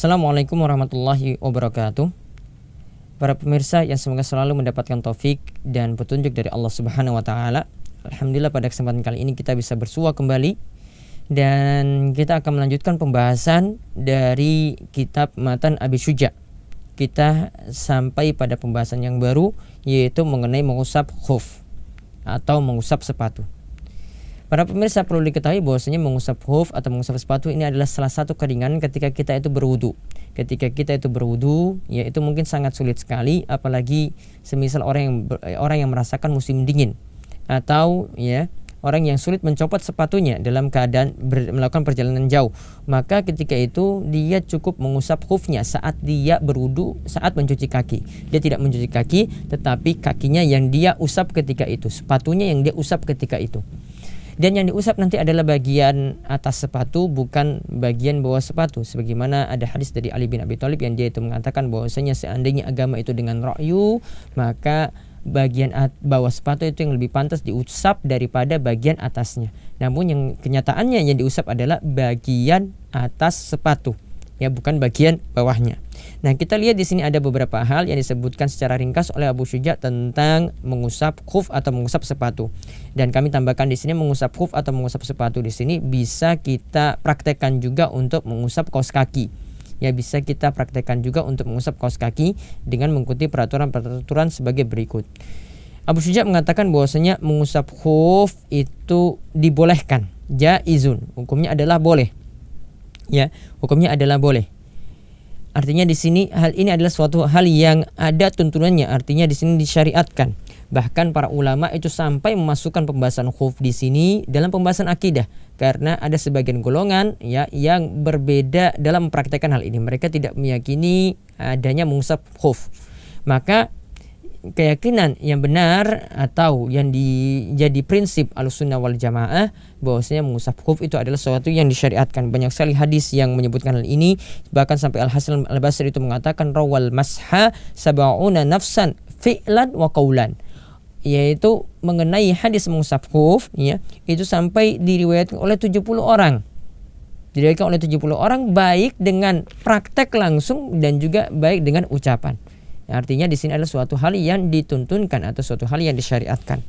Assalamualaikum warahmatullahi wabarakatuh. Para pemirsa yang semoga selalu mendapatkan taufik dan petunjuk dari Allah Subhanahu wa taala. Alhamdulillah pada kesempatan kali ini kita bisa bersua kembali dan kita akan melanjutkan pembahasan dari kitab Matan Abi Syuja. Kita sampai pada pembahasan yang baru, yaitu mengenai mengusap khuf atau mengusap sepatu. Para pemirsa perlu diketahui bahwasanya mengusap khuf atau mengusap sepatu ini adalah salah satu keringanan ketika kita itu berwudu. Ketika kita itu berwudu, ya itu mungkin sangat sulit sekali, apalagi semisal orang yang merasakan musim dingin atau ya orang yang sulit mencopot sepatunya dalam keadaan melakukan perjalanan jauh. Maka ketika itu dia cukup mengusap khufnya saat dia berwudu, saat mencuci kaki. Dia tidak mencuci kaki, tetapi kakinya yang dia usap ketika itu, sepatunya yang dia usap ketika itu. Dan yang diusap nanti adalah bagian atas sepatu, bukan bagian bawah sepatu. Sebagaimana ada hadis dari Ali bin Abi Thalib yang dia itu mengatakan bahwasanya seandainya agama itu dengan ra'yu, maka bagian bawah sepatu itu yang lebih pantas diusap daripada bagian atasnya. Namun yang kenyataannya yang diusap adalah bagian atas sepatu, ya bukan bagian bawahnya. Nah, kita lihat di sini ada beberapa hal yang disebutkan secara ringkas oleh Abu Syuja tentang mengusap khuf atau mengusap sepatu. Dan kami tambahkan di sini mengusap khuf atau mengusap sepatu di sini bisa kita praktekkan juga untuk mengusap kaos kaki. Ya, bisa kita praktekkan juga untuk mengusap kaos kaki dengan mengikuti peraturan-peraturan sebagai berikut. Abu Syuja mengatakan bahwasanya mengusap khuf itu dibolehkan, jaizun, hukumnya adalah boleh. Ya, hukumnya adalah boleh. Artinya di sini hal ini adalah suatu hal yang ada tuntunannya, artinya di sini disyariatkan. Bahkan para ulama itu sampai memasukkan pembahasan khuf di sini dalam pembahasan akidah, karena ada sebagian golongan ya yang berbeda dalam mempraktikkan hal ini. Mereka tidak meyakini adanya mengusap khuf. Maka keyakinan yang benar atau yang jadi prinsip Ahlussunnah wal Jamaah bahwasanya mengusap khuf itu adalah sesuatu yang disyariatkan. Banyak sekali hadis yang menyebutkan hal ini, bahkan sampai Al-Hasan Al-Basri itu mengatakan rawal masha sab'una nafsan fi'lan wa qaulan, yaitu mengenai hadis mengusap khuf ya, itu sampai diriwayatkan oleh 70 orang. Diriwayatkan oleh 70 orang baik dengan praktek langsung dan juga baik dengan ucapan. Artinya di sini adalah suatu hal yang dituntunkan atau suatu hal yang disyariatkan.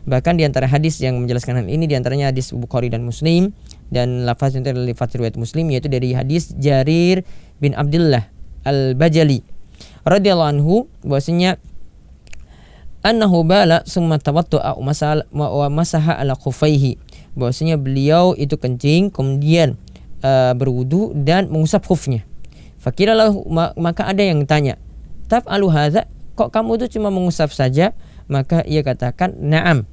Bahkan di antara hadis yang menjelaskan hal ini, di antaranya hadis Bukhari dan Muslim, dan lafaz itu adalah lafaz riwayat Muslim, yaitu dari hadis Jarir bin Abdullah Al-Bajali radhiyallahu anhu bahwasanya annahu bala summa tawadda'a wa masaha ala khufaihi, bahwasanya beliau itu kencing kemudian berwudu dan mengusap khufnya. Fakira lahu, maka ada yang tanya, taf'alu hadza, kok kamu itu cuma mengusap saja? Maka ia katakan, na'am.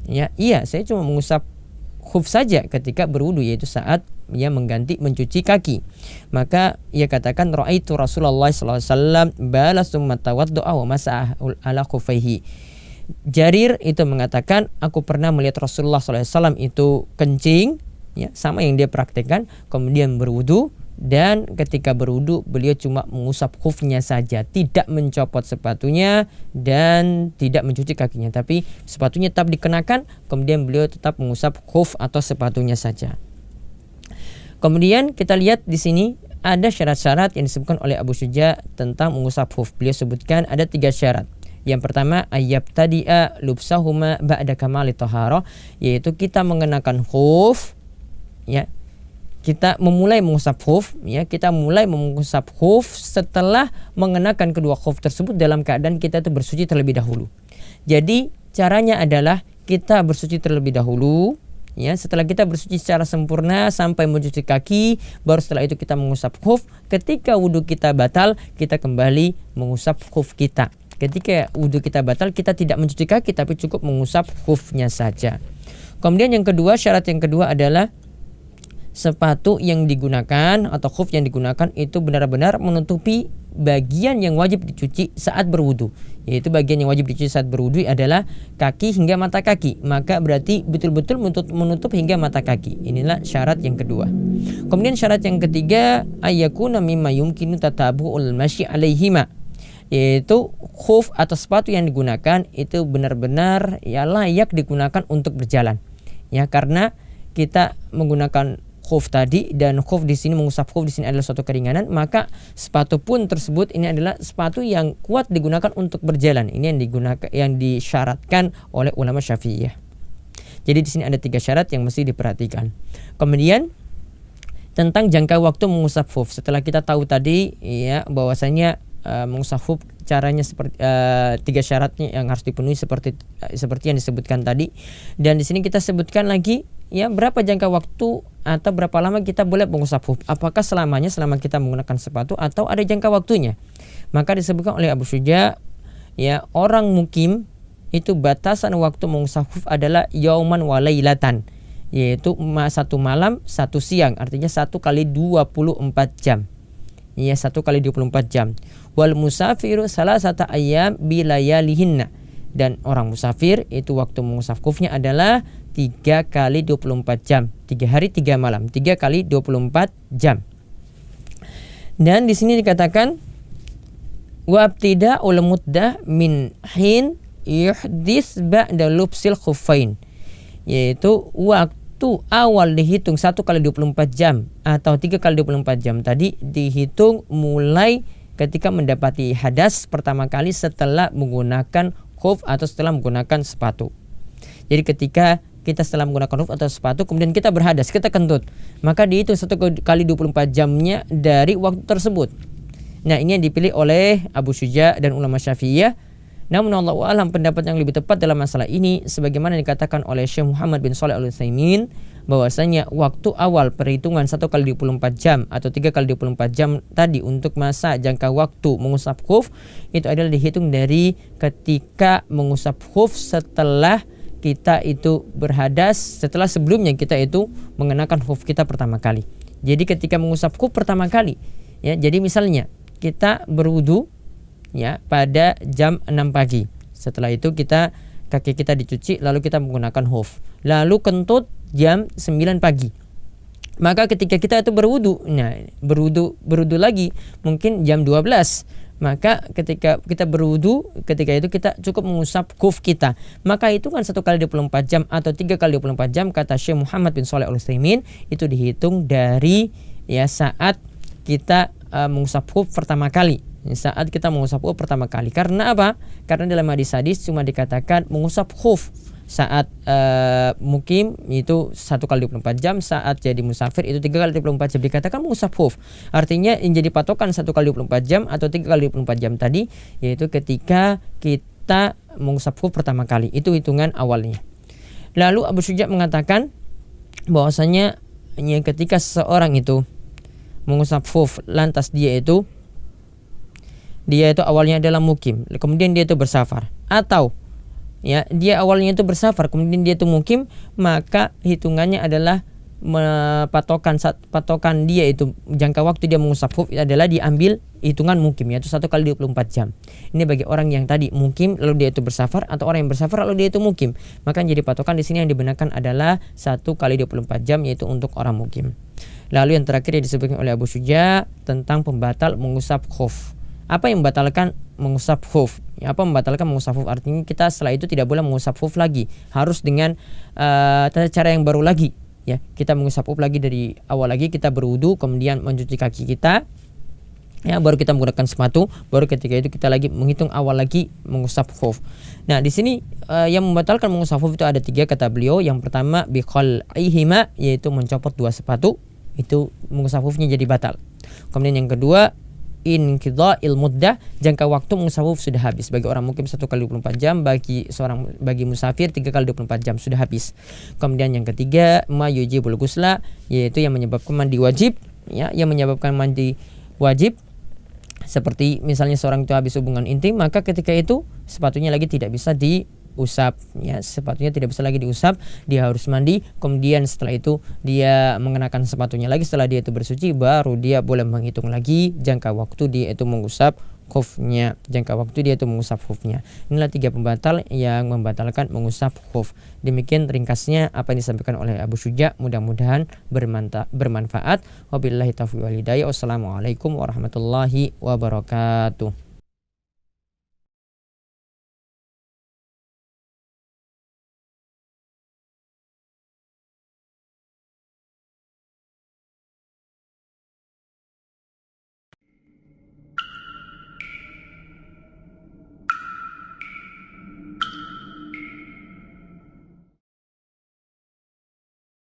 Ya, iya, saya cuma mengusap khuf saja ketika berwudu, yaitu saat ia mencuci kaki. Maka ia katakan, ra'aitu Rasulullah sallallahu alaihi wasallam bala summa tawadda'a wa masaha ala khufaihi. Jarir itu mengatakan, aku pernah melihat Rasulullah sallallahu alaihi wasallam itu kencing, ya, sama yang dia praktekkan, kemudian berwudu. Dan ketika berwudu beliau cuma mengusap khufnya saja, tidak mencopot sepatunya dan tidak mencuci kakinya, tapi sepatunya tetap dikenakan, kemudian beliau tetap mengusap khuf atau sepatunya saja. Kemudian kita lihat di sini ada syarat-syarat yang disebutkan oleh Abu Syuja tentang mengusap khuf. Beliau sebutkan ada 3 syarat. Yang pertama, ayyabtadi'a lubsahuma ba'da kamali taharah, yaitu kita mengenakan khuf, ya, kita memulai mengusap khuf, ya, kita mulai mengusap khuf setelah mengenakan kedua khuf tersebut dalam keadaan kita itu bersuci terlebih dahulu. Jadi caranya adalah kita bersuci terlebih dahulu, ya, setelah kita bersuci secara sempurna sampai mencuci kaki, baru setelah itu kita mengusap khuf. Ketika wudu kita batal, kita kembali mengusap khuf kita. Ketika wudu kita batal, kita tidak mencuci kaki tapi cukup mengusap khufnya saja. Kemudian yang kedua, syarat yang kedua adalah sepatu yang digunakan atau khuf yang digunakan itu benar-benar menutupi bagian yang wajib dicuci saat berwudu. Yaitu bagian yang wajib dicuci saat berwudu adalah kaki hingga mata kaki. Maka berarti betul-betul menutup hingga mata kaki. Inilah syarat yang kedua. Kemudian syarat yang ketiga, ayyakuna mimma yumkinu tatabu'ul masyi alaihima, yaitu khuf atau sepatu yang digunakan itu benar-benar ya layak digunakan untuk berjalan. Ya, karena kita menggunakan khuf tadi, dan khuf di sini, mengusap khuf di sini adalah suatu keringanan, maka sepatu pun tersebut ini adalah sepatu yang kuat digunakan untuk berjalan. Ini yang digunakan, yang disyaratkan oleh ulama Syafi'iyah. Jadi di sini ada 3 syarat yang mesti diperhatikan. Kemudian tentang jangka waktu mengusap khuf. Setelah kita tahu tadi ya bahwasanya mengusap khuf caranya seperti 3 syaratnya yang harus dipenuhi seperti yang disebutkan tadi. Dan di sini kita sebutkan lagi ya berapa jangka waktu atau berapa lama kita boleh mengusap khuf. Apakah selamanya selama kita menggunakan sepatu atau ada jangka waktunya? Maka disebutkan oleh Abu Syuja ya, orang mukim itu batasan waktu mengusap khuf adalah yauman wa lailatan, yaitu 1 malam 1 siang, artinya 1 kali 24 jam. Ya, 1 kali 24 jam. Wal musafiru salasata ayyam bilayalihinna, dan orang musafir itu waktu mengusap khufnya adalah 3 kali 24 jam. 3 hari 3 malam, 3 kali 24 jam. Dan di sini dikatakan wabtida'ul muddah min hin yuhdis ba'da lubsil khuffain, yaitu waktu awal dihitung 1 kali 24 jam atau 3 kali 24 jam tadi dihitung mulai ketika mendapati hadas pertama kali setelah menggunakan khuf atau setelah menggunakan sepatu. Jadi ketika kita setelah menggunakan khuf atau sepatu kemudian kita berhadas, kita kentut, maka dihitung 1 kali 24 jamnya dari waktu tersebut. Nah, ini yang dipilih oleh Abu Syuja dan ulama Syafi'iyah. Namun Allahu a'lam pendapat yang lebih tepat dalam masalah ini sebagaimana dikatakan oleh Syekh Muhammad bin Shalih Al-Utsaimin, bahwasanya waktu awal perhitungan 1 kali 24 jam atau 3 kali 24 jam tadi untuk masa jangka waktu mengusap khuf itu adalah dihitung dari ketika mengusap khuf setelah kita itu berhadas, setelah sebelumnya kita itu mengenakan khuf kita pertama kali. Jadi ketika mengusap khuf pertama kali ya, jadi misalnya kita berwudu ya pada jam 6 pagi. Setelah itu kaki kita dicuci, lalu kita menggunakan khuf. Lalu kentut jam 9 pagi. Maka ketika kita itu berwudu, nah berwudu lagi mungkin jam 12. Maka ketika kita berwudu, ketika itu kita cukup mengusap khuf kita. Maka itu kan 1 kali 24 jam atau 3 kali 24 jam kata Syekh Muhammad bin Shalih Al-Utsaimin itu dihitung dari ya saat kita mengusap khuf pertama kali. Saat kita mengusap khuf pertama kali. Karena apa? Karena dalam hadis cuma dikatakan mengusap khuf saat mukim itu 1 kali 24 jam, saat jadi musafir itu 3 kali 24 jam dikatakan mengusap khuf. Artinya yang jadi patokan 1 kali 24 jam atau 3 kali 24 jam tadi yaitu ketika kita mengusap khuf pertama kali. Itu hitungan awalnya. Lalu Abu Syuja mengatakan bahwasanya ketika seseorang itu mengusap khuf lantas dia itu awalnya adalah mukim, kemudian dia itu bersafar, atau ya dia awalnya itu bersafar kemudian dia itu mukim, maka hitungannya adalah patokan dia itu jangka waktu dia mengusap khuf adalah diambil hitungan mukim, yaitu 1 kali 24 jam. Ini bagi orang yang tadi mukim lalu dia itu bersafar, atau orang yang bersafar lalu dia itu mukim. Maka yang jadi patokan di sini yang dibenarkan adalah 1 kali 24 jam, yaitu untuk orang mukim. Lalu yang terakhir yang disebutkan oleh Abu Syuja tentang pembatal mengusap khuf. Apa yang membatalkan mengusap khuf? Apa membatalkan mengusap khuf? Artinya kita setelah itu tidak boleh mengusap khuf lagi, harus dengan tata cara yang baru lagi. Ya, kita mengusap khuf lagi dari awal lagi, kita berwudu, kemudian mencuci kaki kita, ya, baru kita menggunakan sepatu, baru ketika itu kita lagi menghitung awal lagi mengusap khuf. Nah, di sini yang membatalkan mengusap khuf itu ada 3 kata beliau. Yang pertama bikhal'ihima, yaitu mencopot 2 sepatu, itu mengusap khufnya jadi batal. Kemudian yang kedua inqidha'il muddah, jangka waktu mengusap khuf sudah habis. Bagi orang mukim 1 kali 24 jam, bagi musafir 3 kali 24 jam sudah habis. Kemudian yang ketiga ma yujibul ghusla, yaitu yang menyebabkan mandi wajib, ya, yang menyebabkan mandi wajib. Seperti misalnya seorang itu habis hubungan intim, maka ketika itu sepatunya lagi tidak bisa diusap, ya, sepatunya tidak bisa lagi diusap, dia harus mandi. Kemudian setelah itu dia mengenakan sepatunya lagi, setelah dia itu bersuci, baru dia boleh menghitung lagi jangka waktu dia itu mengusap khufnya, jangka waktu dia itu mengusap khufnya. Inilah 3 pembatal yang membatalkan mengusap khuf. Demikian ringkasnya apa yang disampaikan oleh Abu Syuja, mudah-mudahan bermanfaat. Wabillahi taufiq wal hidayah. Wassalamualaikum warahmatullahi wabarakatuh.